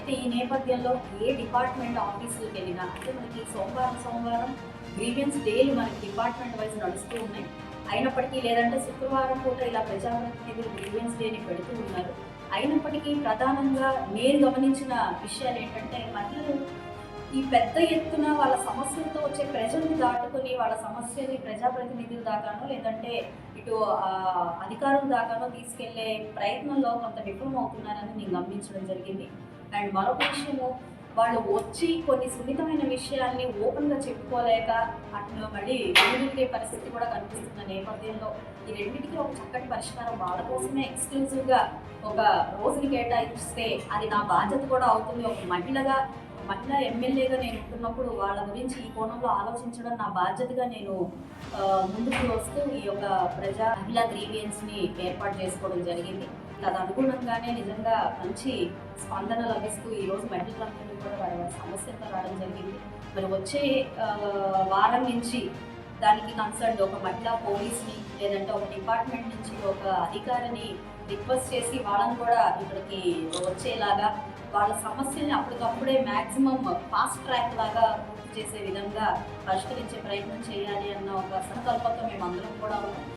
అయితే ఈ నేపథ్యంలో ఏ డిపార్ట్మెంట్ ఆఫీసులకు వెళ్ళినా అంటే మనకి సోమవారం గ్రీవియన్స్ డేలు మనకి డిపార్ట్మెంట్ వైజ్ నడుస్తూ ఉన్నాయి. అయినప్పటికీ లేదంటే శుక్రవారం పూట ఇలా ప్రజాప్రతినిధులు గ్రీవియన్స్ డేని పెడుతూ ఉన్నారు. అయినప్పటికీ ప్రధానంగా నేను గమనించిన విషయాలు ఏంటంటే మహిళలు ఈ పెద్ద ఎత్తున వాళ్ళ సమస్యలతో వచ్చే ప్రజల్ని దాటుకొని వాళ్ళ సమస్యని ప్రజాప్రతినిధుల దాకానో లేదంటే ఇటు అధికారుల దాకానో తీసుకెళ్లే ప్రయత్నంలో కొంత విఫలం అవుతున్నారని నేను గమనించడం జరిగింది. అండ్ మరొక విషయము, వాళ్ళు వచ్చి కొన్ని సున్నితమైన విషయాల్ని ఓపెన్గా చెప్పుకోలేక అట్లా మళ్ళీ వెనుదిరిగే పరిస్థితి కూడా కనిపిస్తున్న నేపథ్యంలో ఈ రెండింటికి ఒక చక్కటి పరిష్కారం వాళ్ళ కోసమే ఎక్స్క్లూజివ్గా ఒక రోజుని కేటాయిస్తే అది నా బాధ్యత కూడా అవుతుంది. ఒక మహిళా ఎమ్మెల్యేగా నేను ఉంటున్నప్పుడు వాళ్ళ గురించి ఈ కోణంలో ఆలోచించడం నా బాధ్యతగా నేను ముందుకు వస్తూ ఈ యొక్క మహిళా గ్రీవియన్స్ని ఏర్పాటు చేసుకోవడం జరిగింది. అది అనుగుణంగానే నిజంగా మంచి స్పందన లభిస్తూ ఈరోజు మెడికల్ కంపెనీ కూడా వారి సమస్యలతో రావడం జరిగింది. మరి వచ్చే వారం నుంచి దానికి కన్సర్న్ ఒక మహిళా పోలీస్ని లేదంటే ఒక డిపార్ట్మెంట్ నుంచి ఒక అధికారిని రిక్వెస్ట్ చేసి వాళ్ళని కూడా ఇక్కడికి వచ్చేలాగా వాళ్ళ సమస్యల్ని అప్పటికప్పుడే మ్యాక్సిమం ఫాస్ట్ ట్రాక్ లాగా పూర్తి చేసే విధంగా పరిష్కరించే ప్రయత్నం చేయాలి అన్న ఒక సంకల్పంతో మేము అందరం కూడా ఉన్నాం.